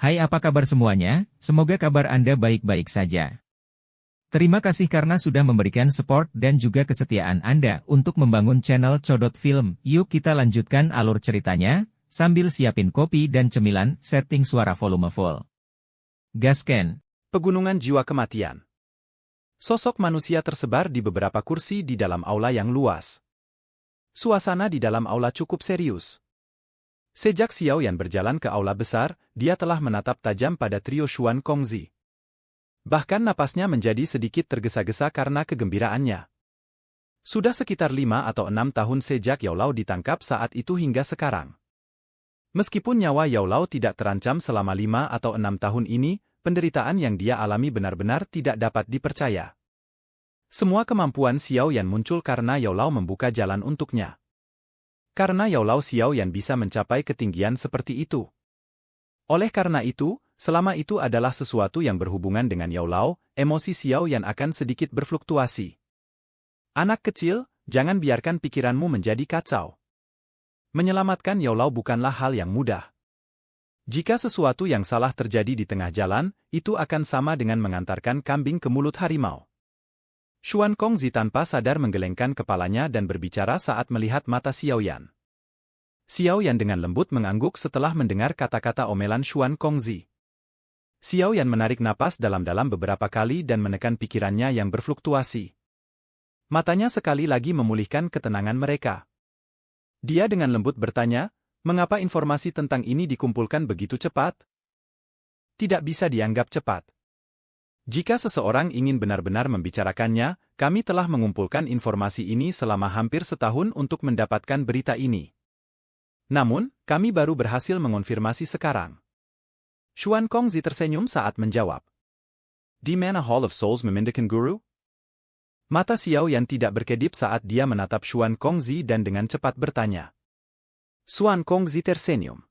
Hai, apa kabar semuanya? Semoga kabar Anda baik-baik saja. Terima kasih karena sudah memberikan support dan juga kesetiaan Anda untuk membangun channel Codot Film. Yuk kita lanjutkan alur ceritanya, sambil siapin kopi dan cemilan, setting suara volume full. Gasken. Pegunungan Jiwa Kematian. Sosok manusia tersebar di beberapa kursi di dalam aula yang luas. Suasana di dalam aula cukup serius. Sejak Xiaoyan berjalan ke aula besar, dia telah menatap tajam pada trio Xuan Kongzi. Bahkan napasnya menjadi sedikit tergesa-gesa karena kegembiraannya. Sudah sekitar 5 atau 6 tahun sejak Yao Lao ditangkap saat itu hingga sekarang. Meskipun nyawa Yao Lao tidak terancam selama 5 atau 6 tahun ini, penderitaan yang dia alami benar-benar tidak dapat dipercaya. Semua kemampuan Xiaoyan muncul karena Yao Lao membuka jalan untuknya. Karena Yao Lao Xiaoyan bisa mencapai ketinggian seperti itu. Oleh karena itu, selama itu adalah sesuatu yang berhubungan dengan Yao Lao, emosi Xiaoyan akan sedikit berfluktuasi. Anak kecil, jangan biarkan pikiranmu menjadi kacau. Menyelamatkan Yao Lao bukanlah hal yang mudah. Jika sesuatu yang salah terjadi di tengah jalan, itu akan sama dengan mengantarkan kambing ke mulut harimau. Xuan Kongzi tanpa sadar menggelengkan kepalanya dan berbicara saat melihat mata Xiaoyan. Xiaoyan dengan lembut mengangguk setelah mendengar kata-kata omelan Xuan Kongzi. Xiaoyan menarik napas dalam-dalam beberapa kali dan menekan pikirannya yang berfluktuasi. Matanya sekali lagi memulihkan ketenangan mereka. Dia dengan lembut bertanya, mengapa informasi tentang ini dikumpulkan begitu cepat? Tidak bisa dianggap cepat. Jika seseorang ingin benar-benar membicarakannya, kami telah mengumpulkan informasi ini selama hampir setahun untuk mendapatkan berita ini. Namun, kami baru berhasil mengonfirmasi sekarang. Xuan Kongzi tersenyum saat menjawab. Di mana Hall of Souls memindahkan guru? Mata Xiaoyan tidak berkedip saat dia menatap Xuan Kongzi dan dengan cepat bertanya. Xuan Kongzi tersenyum.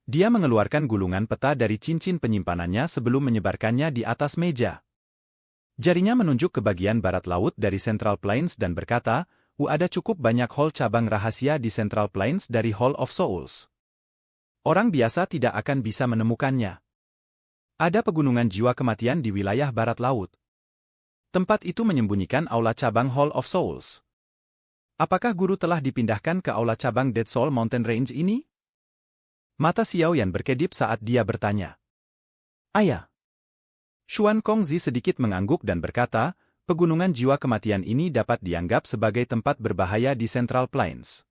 Dia mengeluarkan gulungan peta dari cincin penyimpanannya sebelum menyebarkannya di atas meja. Jarinya menunjuk ke bagian barat laut dari Central Plains dan berkata, ada cukup banyak hall cabang rahasia di Central Plains dari Hall of Souls. Orang biasa tidak akan bisa menemukannya. Ada pegunungan jiwa kematian di wilayah barat laut. Tempat itu menyembunyikan aula cabang Hall of Souls. Apakah guru telah dipindahkan ke aula cabang Dead Soul Mountain Range ini? Mata Xiaoyan berkedip saat dia bertanya. Ayah. Xuan Kongzi sedikit mengangguk dan berkata, pegunungan jiwa kematian ini dapat dianggap sebagai tempat berbahaya di Central Plains.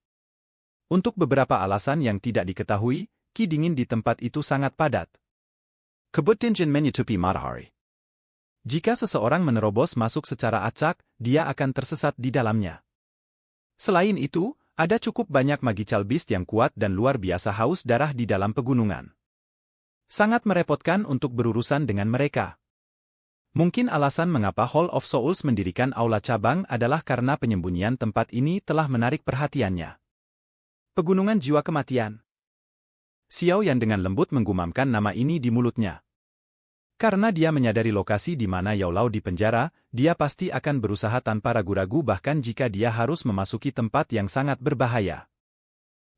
Untuk beberapa alasan yang tidak diketahui, ki dingin di tempat itu sangat padat. Kebutinjin menyutupi matahari. Jika seseorang menerobos masuk secara acak, dia akan tersesat di dalamnya. Selain itu, ada cukup banyak magical beast yang kuat dan luar biasa haus darah di dalam pegunungan. Sangat merepotkan untuk berurusan dengan mereka. Mungkin alasan mengapa Hall of Souls mendirikan aula cabang adalah karena penyembunyian tempat ini telah menarik perhatiannya. Pegunungan jiwa kematian. Xiaoyan dengan lembut menggumamkan nama ini di mulutnya. Karena dia menyadari lokasi di mana Yao Lao dipenjara, dia pasti akan berusaha tanpa ragu-ragu bahkan jika dia harus memasuki tempat yang sangat berbahaya.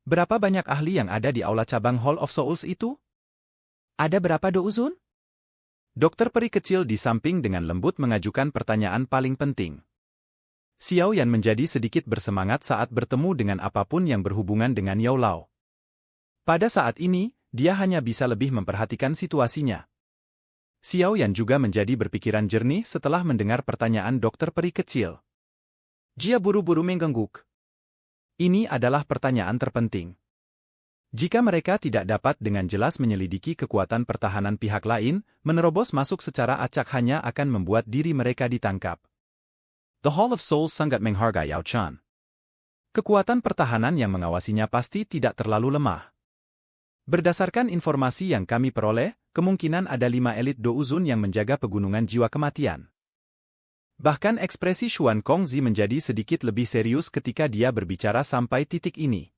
Berapa banyak ahli yang ada di aula cabang Hall of Souls itu? Ada berapa douzun? Dokter peri kecil di samping dengan lembut mengajukan pertanyaan paling penting. Xiaoyan menjadi sedikit bersemangat saat bertemu dengan apapun yang berhubungan dengan Yao Lao. Pada saat ini, dia hanya bisa lebih memperhatikan situasinya. Xiaoyan juga menjadi berpikiran jernih setelah mendengar pertanyaan dokter peri kecil. Dia buru-buru mengangguk. Ini adalah pertanyaan terpenting. Jika mereka tidak dapat dengan jelas menyelidiki kekuatan pertahanan pihak lain, menerobos masuk secara acak hanya akan membuat diri mereka ditangkap. The Hall of Souls sangat menghargai Yao Chan. Kekuatan pertahanan yang mengawasinya pasti tidak terlalu lemah. Berdasarkan informasi yang kami peroleh, kemungkinan ada 5 elit douzun yang menjaga pegunungan jiwa kematian. Bahkan ekspresi Xuan Kongzi menjadi sedikit lebih serius ketika dia berbicara sampai titik ini.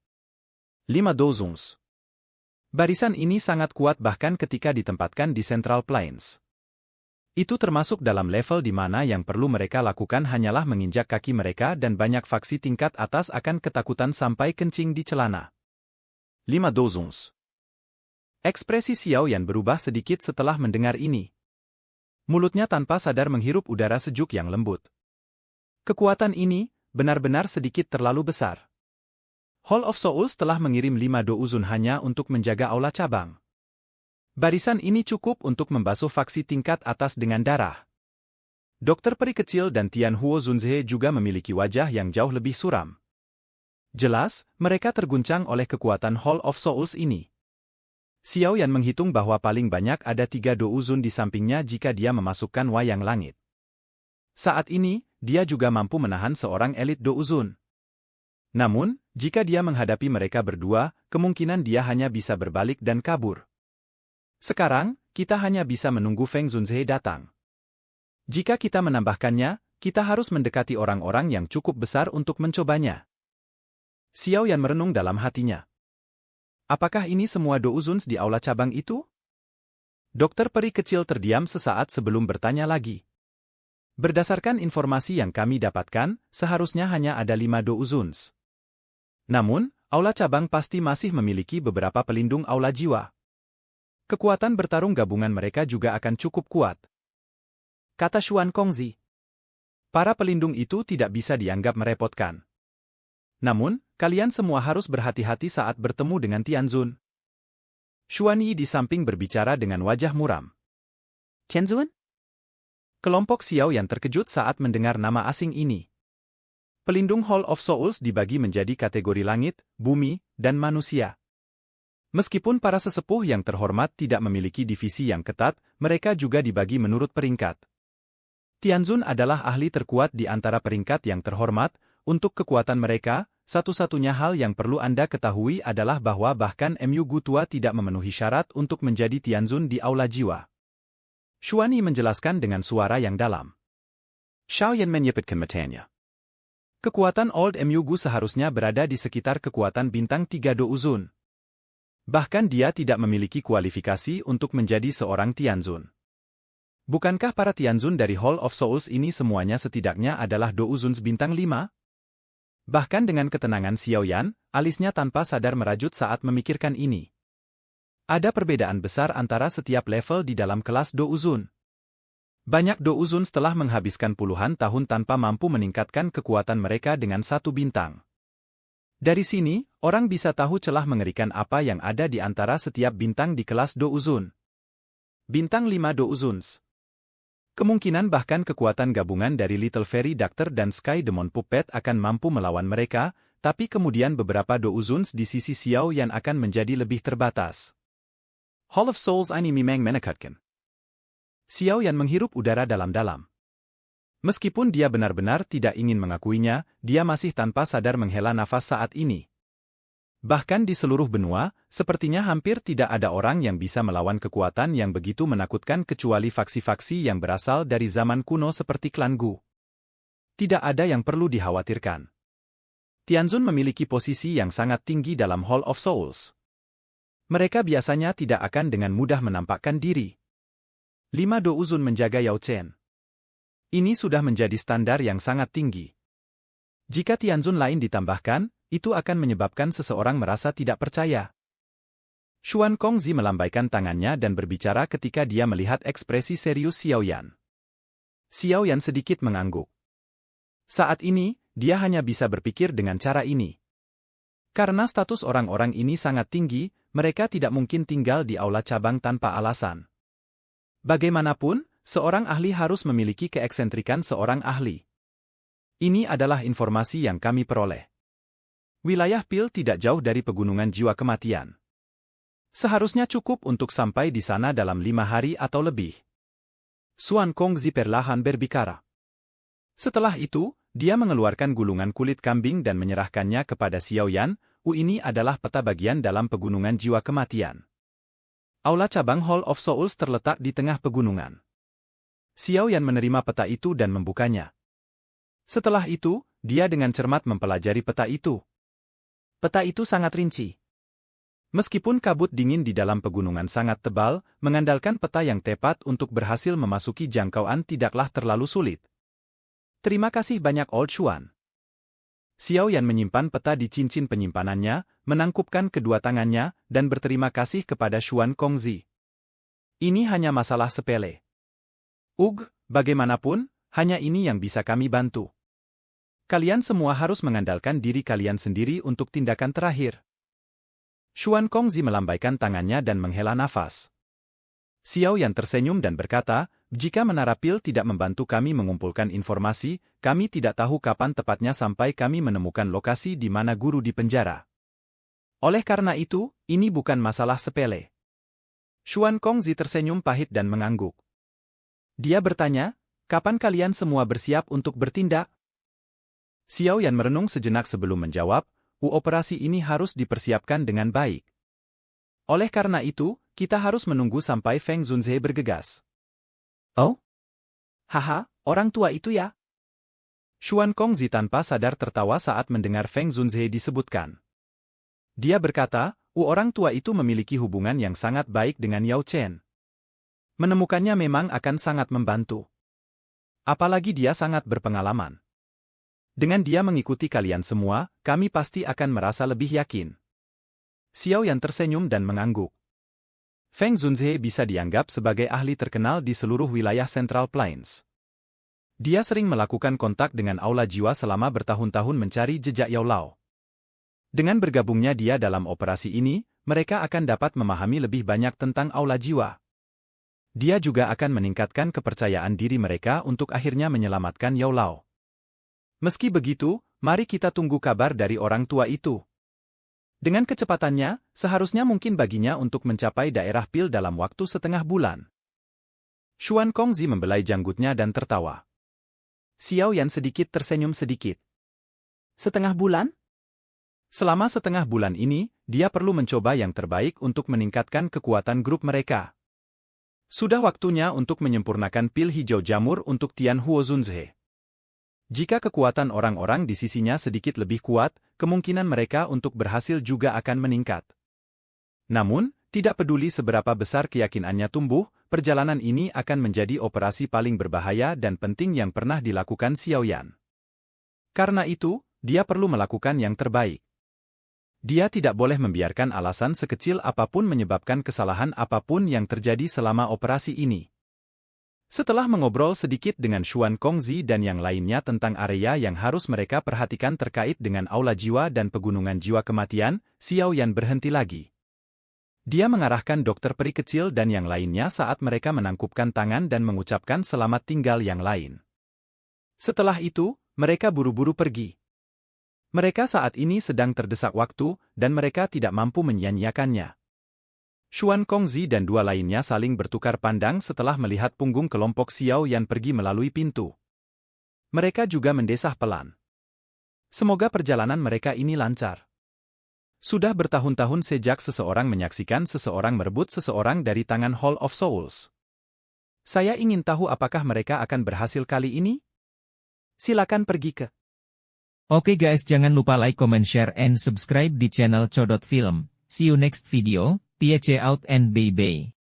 5 douzuns. Barisan ini sangat kuat bahkan ketika ditempatkan di Central Plains. Itu termasuk dalam level di mana yang perlu mereka lakukan hanyalah menginjak kaki mereka dan banyak faksi tingkat atas akan ketakutan sampai kencing di celana. 5 douzuns. Ekspresi Xiao Yan berubah sedikit setelah mendengar ini. Mulutnya tanpa sadar menghirup udara sejuk yang lembut. Kekuatan ini benar-benar sedikit terlalu besar. Hall of Souls telah mengirim 5 douzun hanya untuk menjaga aula cabang. Barisan ini cukup untuk membasuh faksi tingkat atas dengan darah. Dokter Peri Kecil dan Tian Huo Zunze juga memiliki wajah yang jauh lebih suram. Jelas, mereka terguncang oleh kekuatan Hall of Souls ini. Xiao Yan menghitung bahwa paling banyak ada 3 douzun di sampingnya jika dia memasukkan wayang langit. Saat ini, dia juga mampu menahan seorang elit douzun. Namun, jika dia menghadapi mereka berdua, kemungkinan dia hanya bisa berbalik dan kabur. Sekarang, kita hanya bisa menunggu Feng Zunze datang. Jika kita menambahkannya, kita harus mendekati orang-orang yang cukup besar untuk mencobanya. Xiao Yan merenung dalam hatinya. Apakah ini semua douzuns di aula cabang itu? Dokter Peri Kecil terdiam sesaat sebelum bertanya lagi. Berdasarkan informasi yang kami dapatkan, seharusnya hanya ada 5 douzuns. Namun, aula cabang pasti masih memiliki beberapa pelindung aula jiwa. Kekuatan bertarung gabungan mereka juga akan cukup kuat. Kata Xuan Kongzi. Para pelindung itu tidak bisa dianggap merepotkan. Namun, kalian semua harus berhati-hati saat bertemu dengan Tianzun. Xuan Yi di samping berbicara dengan wajah muram. Tianzun? Kelompok Xiao Yan terkejut saat mendengar nama asing ini. Pelindung Hall of Souls dibagi menjadi kategori langit, bumi, dan manusia. Meskipun para sesepuh yang terhormat tidak memiliki divisi yang ketat, mereka juga dibagi menurut peringkat. Tianzun adalah ahli terkuat di antara peringkat yang terhormat. Untuk kekuatan mereka, satu-satunya hal yang perlu Anda ketahui adalah bahwa bahkan Mu Gu tua tidak memenuhi syarat untuk menjadi Tianzun di aula jiwa. Xuan Yi menjelaskan dengan suara yang dalam. Xiao Yan menyebutkan matanya. Kekuatan Old Mu Gu seharusnya berada di sekitar kekuatan bintang 3 douzun. Bahkan dia tidak memiliki kualifikasi untuk menjadi seorang Tianzun. Bukankah para Tianzun dari Hall of Souls ini semuanya setidaknya adalah douzuns bintang 5? Bahkan dengan ketenangan Xiao Yan, alisnya tanpa sadar merajut saat memikirkan ini. Ada perbedaan besar antara setiap level di dalam kelas douzun. Banyak douzun setelah menghabiskan puluhan tahun tanpa mampu meningkatkan kekuatan mereka dengan 1 bintang. Dari sini, orang bisa tahu celah mengerikan apa yang ada di antara setiap bintang di kelas douzun. Bintang 5 douzuns. Kemungkinan bahkan kekuatan gabungan dari Little Fairy Doctor dan Sky Demon Puppet akan mampu melawan mereka, tapi kemudian beberapa douzuns di sisi Xiao Yan akan menjadi lebih terbatas. Hall of Souls ini memang menakutkan. Xiao Yan menghirup udara dalam-dalam. Meskipun dia benar-benar tidak ingin mengakuinya, dia masih tanpa sadar menghela nafas saat ini. Bahkan di seluruh benua, sepertinya hampir tidak ada orang yang bisa melawan kekuatan yang begitu menakutkan kecuali faksi-faksi yang berasal dari zaman kuno seperti klan Gu. Tidak ada yang perlu dikhawatirkan. Tianzun memiliki posisi yang sangat tinggi dalam Hall of Souls. Mereka biasanya tidak akan dengan mudah menampakkan diri. 5 douzun menjaga Yao Chen. Ini sudah menjadi standar yang sangat tinggi. Jika Tianzun lain ditambahkan, itu akan menyebabkan seseorang merasa tidak percaya. Xuan Kongzi melambaikan tangannya dan berbicara ketika dia melihat ekspresi serius Xiao Yan. Xiao Yan sedikit mengangguk. Saat ini, dia hanya bisa berpikir dengan cara ini. Karena status orang-orang ini sangat tinggi, mereka tidak mungkin tinggal di aula cabang tanpa alasan. Bagaimanapun, seorang ahli harus memiliki keeksentrikan seorang ahli. Ini adalah informasi yang kami peroleh. Wilayah Pil tidak jauh dari pegunungan jiwa kematian. Seharusnya cukup untuk sampai di sana dalam 5 hari atau lebih. Xuan Kongzi perlahan berbicara. Setelah itu, dia mengeluarkan gulungan kulit kambing dan menyerahkannya kepada Xiao Yan. Ini adalah peta bagian dalam pegunungan jiwa kematian. Aula cabang Hall of Souls terletak di tengah pegunungan. Xiao Yan menerima peta itu dan membukanya. Setelah itu, dia dengan cermat mempelajari peta itu. Peta itu sangat rinci. Meskipun kabut dingin di dalam pegunungan sangat tebal, mengandalkan peta yang tepat untuk berhasil memasuki jangkauan tidaklah terlalu sulit. Terima kasih banyak Old Xuan. Xiao Yan menyimpan peta di cincin penyimpanannya, menangkupkan kedua tangannya, dan berterima kasih kepada Xuan Kongzi. Ini hanya masalah sepele. Bagaimanapun, hanya ini yang bisa kami bantu. Kalian semua harus mengandalkan diri kalian sendiri untuk tindakan terakhir. Xuan Kongzi melambaikan tangannya dan menghela nafas. Xiao Yan tersenyum dan berkata, jika Menara Pil tidak membantu kami mengumpulkan informasi, kami tidak tahu kapan tepatnya sampai kami menemukan lokasi di mana guru di penjara. Oleh karena itu, ini bukan masalah sepele. Xuan Kongzi tersenyum pahit dan mengangguk. Dia bertanya, kapan kalian semua bersiap untuk bertindak? Xiao Yan merenung sejenak sebelum menjawab, operasi ini harus dipersiapkan dengan baik. Oleh karena itu, kita harus menunggu sampai Feng Zunze bergegas. Oh? Haha, orang tua itu ya? Xuan Kongzi tanpa sadar tertawa saat mendengar Feng Zunze disebutkan. Dia berkata, orang tua itu memiliki hubungan yang sangat baik dengan Yao Chen. Menemukannya memang akan sangat membantu. Apalagi dia sangat berpengalaman. Dengan dia mengikuti kalian semua, kami pasti akan merasa lebih yakin. Xiao Yan tersenyum dan mengangguk. Feng Zunze bisa dianggap sebagai ahli terkenal di seluruh wilayah Central Plains. Dia sering melakukan kontak dengan Aula Jiwa selama bertahun-tahun mencari jejak Yao Lao. Dengan bergabungnya dia dalam operasi ini, mereka akan dapat memahami lebih banyak tentang Aula Jiwa. Dia juga akan meningkatkan kepercayaan diri mereka untuk akhirnya menyelamatkan Yao Lao. Meski begitu, mari kita tunggu kabar dari orang tua itu. Dengan kecepatannya, seharusnya mungkin baginya untuk mencapai daerah Pil dalam waktu setengah bulan. Xuan Kongzi membelai janggutnya dan tertawa. Xiao Yan sedikit tersenyum sedikit. Setengah bulan? Selama setengah bulan ini, dia perlu mencoba yang terbaik untuk meningkatkan kekuatan grup mereka. Sudah waktunya untuk menyempurnakan pil hijau jamur untuk Tian Huo Zunze. Jika kekuatan orang-orang di sisinya sedikit lebih kuat, kemungkinan mereka untuk berhasil juga akan meningkat. Namun, tidak peduli seberapa besar keyakinannya tumbuh, perjalanan ini akan menjadi operasi paling berbahaya dan penting yang pernah dilakukan Xiao Yan. Karena itu, dia perlu melakukan yang terbaik. Dia tidak boleh membiarkan alasan sekecil apapun menyebabkan kesalahan apapun yang terjadi selama operasi ini. Setelah mengobrol sedikit dengan Xuan Kongzi dan yang lainnya tentang area yang harus mereka perhatikan terkait dengan Aula Jiwa dan Pegunungan Jiwa Kematian, Xiao Yan berhenti lagi. Dia mengarahkan dokter peri kecil dan yang lainnya saat mereka menangkupkan tangan dan mengucapkan selamat tinggal yang lain. Setelah itu, mereka buru-buru pergi. Mereka saat ini sedang terdesak waktu, dan mereka tidak mampu menyia-nyiakannya. Xuan Kongzi dan dua lainnya saling bertukar pandang setelah melihat punggung kelompok Xiao Yan pergi melalui pintu. Mereka juga mendesah pelan. Semoga perjalanan mereka ini lancar. Sudah bertahun-tahun sejak seseorang menyaksikan seseorang merebut seseorang dari tangan Hall of Souls. Saya ingin tahu apakah mereka akan berhasil kali ini? Silakan pergi ke. Oke guys, jangan lupa like, comment, share, and subscribe di channel Codot Film. See you next video. Peace out and bye-bye.